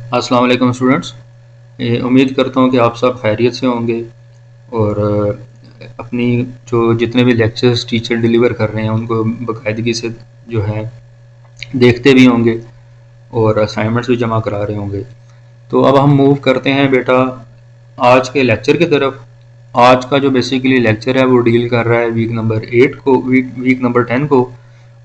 अस्सलाम वालेकुम स्टूडेंट्स। उम्मीद करता हूँ कि आप सब खैरियत से होंगे और अपनी जो जितने भी लेक्चर्स टीचर डिलीवर कर रहे हैं उनको बाकायदगी से जो है देखते भी होंगे और असाइनमेंट्स भी जमा करा रहे होंगे। तो अब हम मूव करते हैं बेटा आज के लेक्चर की तरफ। आज का जो बेसिकली लेक्चर है वो डील कर रहा है वीक नंबर 8 को, वीक नंबर 10 को।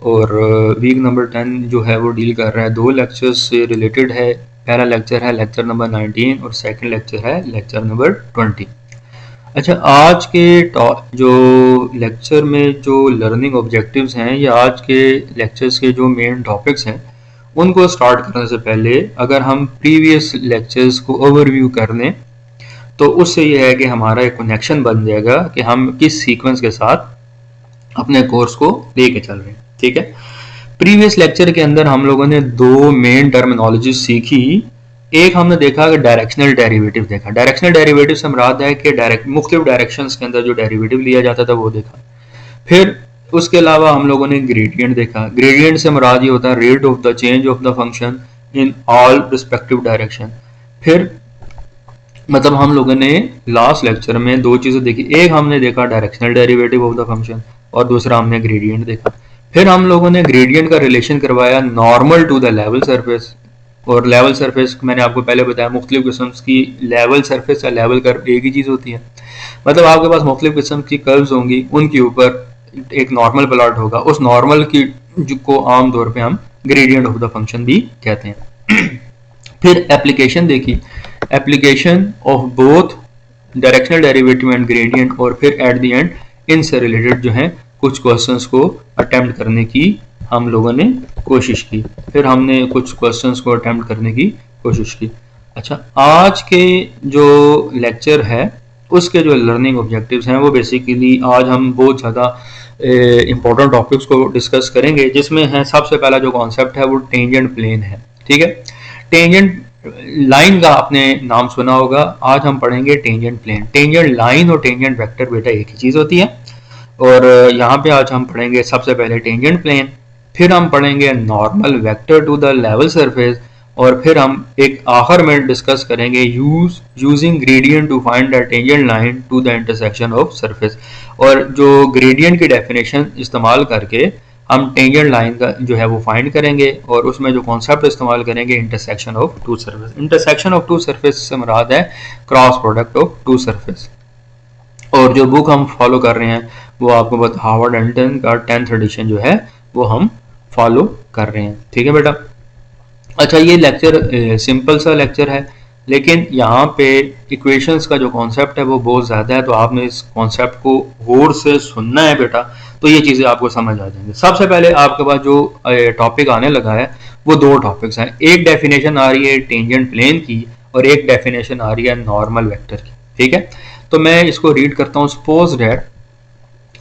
और वीक नंबर 10 जो है वो डील कर रहा है दो लेक्चर्स से रिलेटेड है। पहला लेक्चर है लेक्चर नंबर 19 और सेकंड लेक्चर है लेक्चर नंबर 20। अच्छा, आज के जो लेक्चर में जो लर्निंग ऑब्जेक्टिव्स हैं या आज के लेक्चर्स के जो मेन टॉपिक्स हैं उनको स्टार्ट करने से पहले अगर हम प्रीवियस लेक्चर्स को ओवरव्यू कर लें तो उससे ये है कि हमारा एक कनेक्शन बन जाएगा कि हम किस सीक्वेंस के साथ अपने कोर्स को लेके चल रहे हैं। ठीक है, प्रीवियस लेक्चर के अंदर हम लोगों ने दो मेन टर्मिनोलॉजी सीखी। एक हमने देखा कि डायरेक्शनल डेरिवेटिव देखा। डायरेक्शनल डेरिवेटिव से मुराद है कि मुख्तलिफ डायरेक्शंस के अंदर जो डेरिवेटिव लिया जाता था वो देखा। फिर उसके अलावा हम लोगों ने ग्रेडियंट देखा। ग्रेडियंट से मुराद ये होता है rate of the change of the function in all respective direction. फिर मतलब हम लोगों ने लास्ट लेक्चर में दो चीजें देखी। एक हमने देखा directional derivative of the function और दूसरा हमने ग्रेडियंट देखा। फिर हम लोगों ने ग्रेडियंट का रिलेशन करवाया normal to the level surface. और लेवल सरफेस मैंने आपको पहले बताया मुख्तलिफ किस्म की लेवल सरफेस या लेवल कर्व एक ही चीज होती है। मतलब आपके पास मुख्तलिफ किस्म की कर्व्स होंगी, उनके ऊपर एक नॉर्मल प्लॉट होगा। उस नॉर्मल की को आमतौर पे हम ग्रेडियंट ऑफ द फंक्शन भी कहते हैं। फिर एप्लीकेशन देखी, application of both directional derivative and gradient. और फिर एट द एंड इनसे रिलेटेड जो है कुछ क्वेश्चंस को अटेम्प्ट करने की हम लोगों ने कोशिश की। फिर हमने कुछ क्वेश्चंस को अटेम्प्ट करने की कोशिश की। अच्छा, आज के जो लेक्चर है उसके जो लर्निंग ऑब्जेक्टिव्स हैं वो बेसिकली आज हम बहुत ज़्यादा इंपॉर्टेंट टॉपिक्स को डिस्कस करेंगे, जिसमें है सबसे पहला जो कॉन्सेप्ट है वो टेंजेंट प्लेन है। ठीक है, टेंजेंट लाइन का आपने नाम सुना होगा। आज हम पढ़ेंगे टेंजेंट प्लेन। टेंजेंट लाइन और टेंजेंट वेक्टर बेटा एक ही चीज़ होती है। और यहाँ पे आज हम पढ़ेंगे सबसे पहले टेंजेंट प्लेन, फिर हम पढ़ेंगे normal vector to the level surface, और फिर हम एक आखिर में डिस्कस करेंगे using gradient to find the tangent line to the intersection of surface. और जो ग्रेडियंट की डेफिनेशन इस्तेमाल करके हम टेंजेंट लाइन का जो है वो फाइंड करेंगे और उसमें जो कॉन्सेप्ट इस्तेमाल करेंगे intersection of two surface. Intersection of two surface से मुराद है cross product of two surface. और जो बुक हम फॉलो कर रहे हैं वो आपको बता हार्वर्ड एंटन का 10th एडिशन जो है वो हम फॉलो कर रहे हैं। ठीक है बेटा। अच्छा, ये लेक्चर सिंपल सा लेक्चर है, लेकिन यहाँ पे इक्वेशंस का जो कॉन्सेप्ट है वो बहुत ज़्यादा है, तो आपने इस कॉन्सेप्ट को गौर से सुनना है बेटा, तो ये चीज़ें आपको समझ आ जाएंगी। सबसे पहले आपके पास जो टॉपिक आने लगा है वो दो टॉपिक्स हैं। एक डेफिनेशन आ रही है टेंजेंट प्लेन की और एक डेफिनेशन आ रही है नॉर्मल वेक्टर की। ठीक है, तो मैं इसको रीड करता हूँ।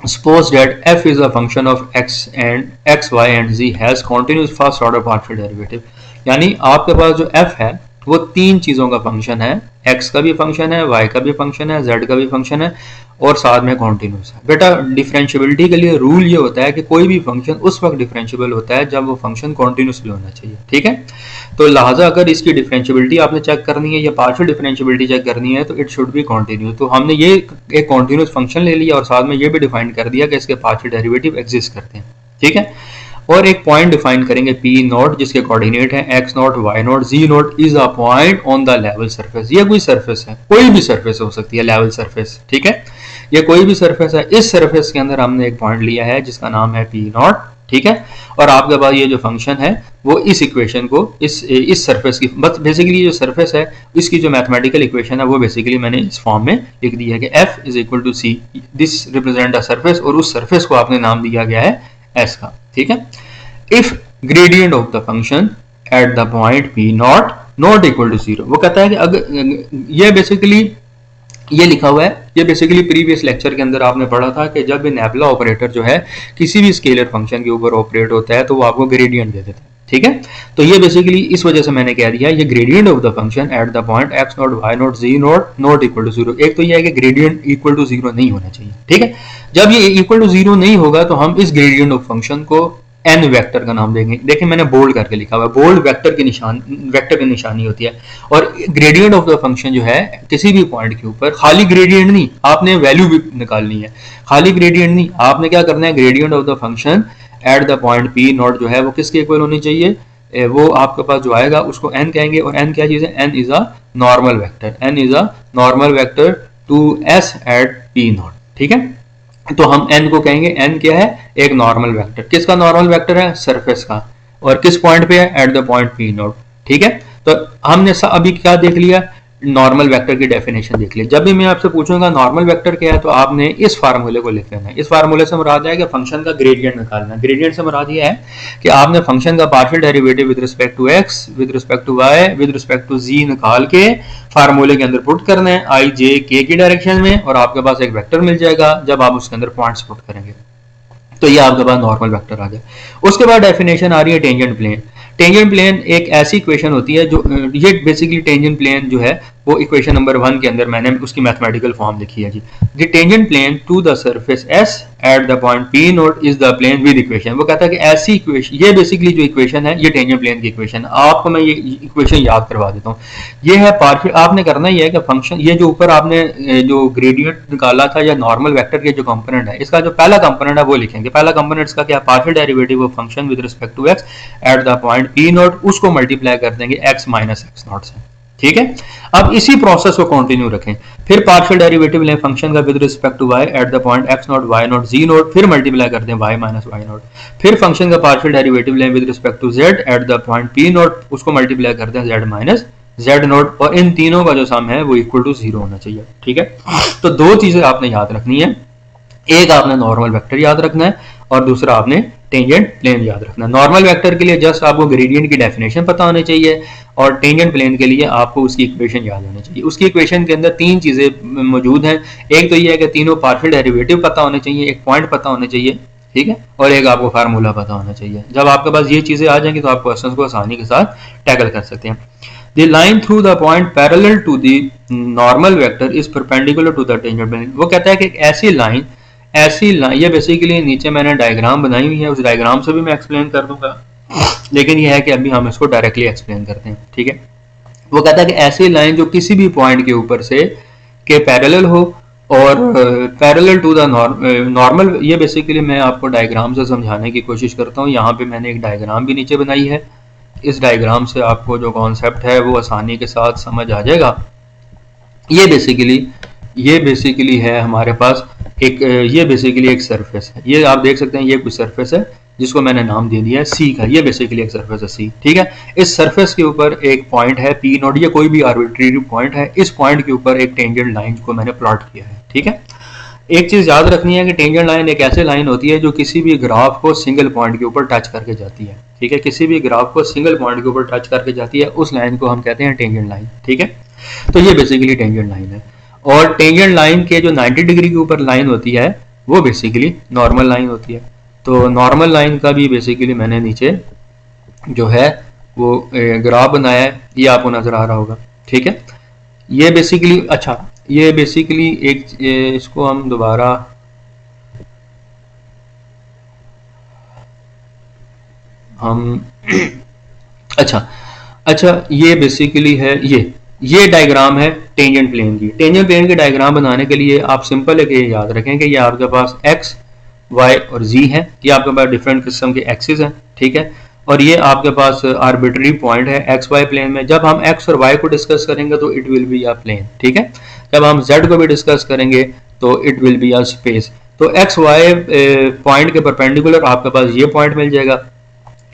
Suppose that f is a function of x and x, y and z has continuous first order partial derivative। यानी आपके पास जो f है वो तीन चीजों का फंक्शन है, x का भी फंक्शन है, y का भी फंक्शन है, z का भी फंक्शन है और साथ में कॉन्टिन्यूस है। बेटा डिफरेंशियबिलिटी के लिए रूल ये होता है कि कोई भी फंक्शन उस वक्त डिफरेंशियबल होता है जब वो फंक्शन कॉन्टिन्यूसली होना चाहिए। ठीक है, तो लिहाजा अगर इसकी डिफरेंशियबिलिटी आपने चेक करनी है या पार्शियल डिफरेंशियबिलिटी चेक करनी है तो इट शुड बी कॉन्टिन्यूस। तो हमने ये एक कॉन्टिन्यूस फंक्शन ले लिया और साथ में ये भी डिफाइन कर दिया कि इसके पार्शियल डेरिवेटिव एग्जिस्ट करते हैं। ठीक है, और एक पॉइंट डिफाइन करेंगे P नॉट, जिसके कोऑर्डिनेट है x not, y not, z not is a point on the level surface. ये कोई सरफेस है, कोई भी सरफेस हो सकती है लेवल सरफेस। ठीक है, ये कोई भी सरफेस है। इस सरफेस के अंदर हमने एक पॉइंट लिया है जिसका नाम है P नॉट। ठीक है, और आपके पास ये जो फंक्शन है वो इस इक्वेशन को इस सरफेस की बस बेसिकली जो सरफेस है इसकी जो मैथमेटिकल इक्वेशन है वो बेसिकली मैंने इस फॉर्म में लिख दी है कि f is equal to c, this represent a surface, और उस सरफेस को आपने नाम दिया गया है s का। ठीक है, if gradient of the function at the point p not equal to 0। वो कहता है कि अगर ये बेसिकली ये लिखा हुआ है, ये बेसिकली प्रीवियस लेक्चर के अंदर आपने पढ़ा था कि जब नेबुला ऑपरेटर जो है किसी भी स्केलर फंक्शन के ऊपर ऑपरेट होता है तो वो आपको ग्रेडियंट दे देता है। ठीक है, तो ये बेसिकली इस वजह से मैंने कह दिया ये gradient of the function at the point x not, y not, z not equal to 0। एक तो ये है कि ग्रेडियंट इक्वल टू 0 नहीं होना चाहिए। ठीक है, जब ये इक्वल टू 0 नहीं होगा तो हम इस ग्रेडियंट ऑफ फंक्शन को एन वेक्टर का नाम देंगे। देखिए मैंने बोल्ड करके लिखा हुआ है, बोल्ड वेक्टर की निशानी होती है। और ग्रेडियंट ऑफ द फंक्शन जो है किसी भी पॉइंट के ऊपर, खाली ग्रेडियंट नहीं, आपने वैल्यू भी निकालनी है, खाली ग्रेडियंट नहीं, आपने क्या करना है, gradient of the function at the point P not जो है वो किसके इक्वल होनी चाहिए, वो आपके पास जो आएगा उसको एन कहेंगे। और एन क्या चीज है, N is a normal vector, N is a normal vector to S at P not. ठीक है, तो हम n को कहेंगे, n क्या है, एक नॉर्मल वेक्टर। किसका नॉर्मल वेक्टर है, सरफेस का। और किस पॉइंट पे है, eight the point P not. ठीक है, तो हमने अभी क्या देख लिया, नॉर्मल वेक्टर की डेफिनेशन देख ली। जब भी मैं आपसे पूछूंगा नॉर्मल वेक्टर क्या है, तो आपने इस फार्मूले को लिख लेना है। इस फार्मूले से मुराद है कि फंक्शन का ग्रेडियंट निकालना है। ग्रेडियंट से मुराद ये है कि आपने फंक्शन का partial derivative with respect to X, with respect to Y, with respect to Z निकाल के फार्मूले के अंदर पुट करना है, आई जे के की डायरेक्शन में, और आपके पास एक वेक्टर मिल जाएगा जब आप उसके अंदर पॉइंट्स पुट करेंगे। तो ये आपके पास नॉर्मल वेक्टर आ गया। उसके बाद डेफिनेशन आ रही है टेंजेंट प्लेन। टेंजेंट प्लेन एक ऐसी इक्वेशन होती है जो, ये बेसिकली टेंजेंट प्लेन जो है वो इक्वेशन नंबर 1 के अंदर मैंने उसकी मैथमेटिकल फॉर्म लिखी है जी। The tangent plane to the surface S at the point P naught is the plane with equation. वो कहता है कि ऐसी इक्वेशन, ये बेसिकली जो इक्वेशन है ये टेंजेंट प्लेन की इक्वेशन। आपको मैं ये इक्वेशन याद करवा देता हूँ। ये है पार्शियल, आपने करना ही है कि फंक्शन, ये जो ऊपर आपने जो ग्रेडियंट निकाला था या नॉर्मल वेक्टर के जो कंपोनेंट है, इसका जो पहला कंपोनेंट है वो लिखेंगे। पहला कंपोनेंट इसका क्या, partial derivative of function with respect to X at the point P not, उसको मल्टीप्लाई कर देंगे एक्स माइनस एक्स नॉट से। ठीक है, अब इसी प्रोसेस को कंटिन्यू रखें। फिर पार्शियल डेरिवेटिव लें फंक्शन का with respect to y at the point x not y not z not, फिर मल्टीप्लाई कर दें y माइनस y नॉट। फिर फंक्शन का पार्शियल डेरिवेटिव लें with respect to z at the point p not, उसको multiply कर दें z minus z not, और इन तीनों का जो सम है वो इक्वल टू 0 होना चाहिए। ठीक है, तो दो चीजें आपने याद रखनी है, एक आपने नॉर्मल वेक्टर याद रखना है और दूसरा आपने टेंजेंट प्लेन याद रखना है। नॉर्मल वेक्टर के लिए जस्ट आपको ग्रेडियंट की डेफिनेशन पता होनी चाहिए, और टेंजेंट प्लेन के लिए आपको उसकी इक्वेशन याद होनी चाहिए। उसकी इक्वेशन के अंदर तीन चीजें मौजूद हैं। एक तो ये है कि तीनों पार्शियल डेरिवेटिव पता होने चाहिए, एक पॉइंट पता होने चाहिए, ठीक है, और एक आपको फार्मूला पता होना चाहिए। जब आपके पास ये चीजें आ जाएंगी तो आप क्वेश्चन को आसानी के साथ टैकल कर सकते हैं। The line through the point parallel to the normal vector is perpendicular to the tangent plane। वो कहता है कि एक ऐसी लाइन, ये बेसिकली नीचे मैंने डायग्राम बनाई हुई है, उस डायग्राम से भी मैं एक्सप्लेन कर दूंगा, लेकिन ये है कि अभी हम इसको डायरेक्टली एक्सप्लेन करते हैं। ठीक है, वो कहता है कि ऐसी लाइन जो किसी भी पॉइंट के ऊपर से के पैरेलल हो और पैरेलल टू द नॉर्मल। ये बेसिकली मैं आपको डायग्राम से समझाने की कोशिश करता हूँ। यहाँ पे मैंने एक डायग्राम भी नीचे बनाई है, इस डायग्राम से आपको जो कॉन्सेप्ट है वो आसानी के साथ समझ आ जाएगा। ये बेसिकली है हमारे पास एक, ये बेसिकली एक सरफेस है, ये आप देख सकते हैं, ये कुछ सरफेस है जिसको मैंने नाम दे दिया है सी का। ये बेसिकली एक सरफेस है सी। ठीक है, इस सरफेस के ऊपर एक पॉइंट है पी नोट, ये कोई भी आर्बिट्रेरी पॉइंट है। इस पॉइंट के ऊपर एक टेंजेंट लाइन को मैंने प्लॉट किया है। ठीक है, एक चीज याद रखनी है कि टेंजेंट लाइन एक ऐसी लाइन होती है जो किसी भी ग्राफ को सिंगल पॉइंट के ऊपर टच करके जाती है। ठीक है, किसी भी ग्राफ को सिंगल पॉइंट के ऊपर टच करके जाती है, उस लाइन को हम कहते हैं टेंजेंट लाइन। ठीक है, तो ये बेसिकली टेंजेंट लाइन है। और टेंजेंट लाइन के जो 90 डिग्री के ऊपर लाइन होती है वो बेसिकली नॉर्मल लाइन होती है। तो नॉर्मल लाइन का भी बेसिकली मैंने नीचे जो है वो ग्राफ बनाया है, ये आपको नजर आ रहा होगा। ठीक है, ये बेसिकली, अच्छा ये बेसिकली एक, इसको हम दोबारा अच्छा ये बेसिकली है, ये डायग्राम है टेंजेंट प्लेन की। टेंजेंट प्लेन की डायग्राम बनाने के लिए आप सिंपल है कि ये याद रखें कि ये आपके पास एक्स वाई और जी है, ये आपके पास डिफरेंट किस्म के एक्सिस हैं। ठीक है, और ये आपके पास आर्बिट्री पॉइंट है एक्स वाई प्लेन में। जब हम एक्स और वाई को डिस्कस करेंगे तो it will be a plane. ठीक है, जब हम जेड को भी डिस्कस करेंगे तो it will be a space. तो एक्स वाई पॉइंट के परपेंडिकुलर आपके पास ये पॉइंट मिल जाएगा।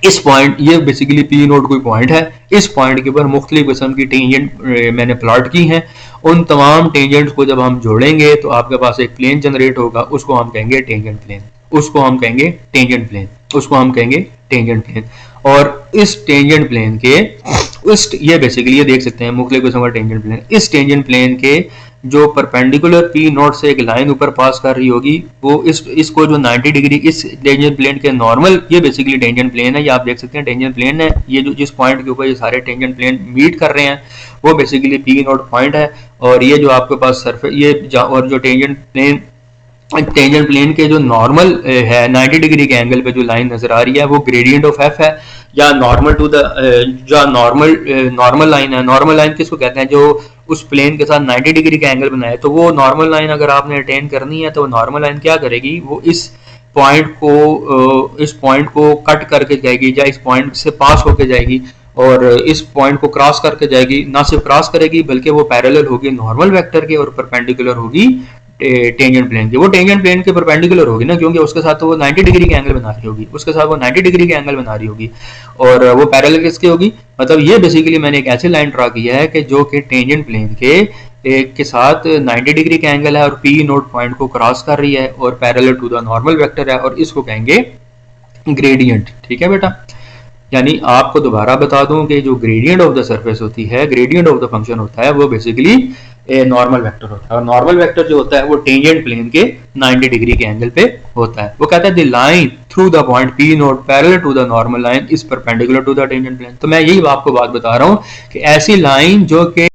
इस पॉइंट, ये बेसिकली पी नोट कोई पॉइंट है, इस पॉइंट के ऊपर मुख्तलिफ किस्म की टेंजेंट मैंने प्लॉट की हैं। उन तमाम टेंजेंट्स को जब हम जोड़ेंगे तो आपके पास एक प्लेन जनरेट होगा, उसको हम कहेंगे टेंजेंट प्लेन, उसको हम कहेंगे टेंजेंट प्लेन, उसको हम कहेंगे टेंजेंट प्लेन। और इस टेंजेंट प्लेन के ये बेसिकली ये देख सकते हैं मुख्तलिफ किस्म का टेंजेंट प्लेन। इस टेंजेंट प्लेन के जो परपेंडिकुलर पी नोट से एक लाइन ऊपर पास कर रही होगी वो इसको जो 90 डिग्री इस टेंजेंट प्लेन के नॉर्मल, ये बेसिकली टेंजेंट प्लेन है, ये आप देख सकते हैं टेंजेंट प्लेन है। ये जो जिस पॉइंट के ऊपर ये सारे टेंजेंट प्लेन मीट कर रहे हैं वो बेसिकली पी नोट पॉइंट है। और ये जो आपके पास सरफेस, ये और जो टेंजेंट प्लेन टेंजेंट प्लेन के जो नॉर्मल है 90 डिग्री के एंगल पे जो लाइन नजर आ रही है वो ग्रेडियंट ऑफ एफ है, या नॉर्मल टू द जो नॉर्मल लाइन है। नॉर्मल लाइन किसको कहते हैं? जो उस प्लेन के साथ 90 डिग्री का एंगल बनाए। तो वो नॉर्मल लाइन अगर आपने अटेन करनी है तो नॉर्मल लाइन क्या करेगी, वो इस पॉइंट को कट करके जाएगी, या इस पॉइंट से पास होके जाएगी और इस पॉइंट को क्रॉस करके जाएगी। ना सिर्फ क्रॉस करेगी बल्कि वो पैरेलल होगी नॉर्मल वेक्टर के और परपेंडिकुलर होगी टेंजेंट प्लेन की। वो टेंजेंट प्लेन के परपेंडिकुलर होगी ना, क्योंकि उसके साथ तो वो 90 डिग्री के एंगल बना रही होगी, उसके साथ वो 90 डिग्री के एंगल बना रही होगी। और वो पैरेलल किसकी होगी? मतलब ये बेसिकली मैंने एक ऐसी लाइन ड्रा की है कि जो कि टेंजेंट प्लेन के साथ 90 डिग्री का एंगल है और पी नोट पॉइंट को क्रॉस कर रही है और parallel to the normal vector है, और इसको कहेंगे ग्रेडियंट। ठीक है बेटा। यानी आपको दोबारा बता दूं कि जो ग्रेडियंट ऑफ द सरफेस होती है, ग्रेडियंट ऑफ द फंक्शन होता है, वो बेसिकली नॉर्मल वेक्टर होता है। और नॉर्मल वेक्टर जो होता है वो टेंजेंट प्लेन के 90 डिग्री के एंगल पे होता है। वो कहता है the line through the point P not parallel to the normal line is perpendicular to the tangent plane. तो मैं यही आपको बात बता रहा हूं कि ऐसी लाइन जो कि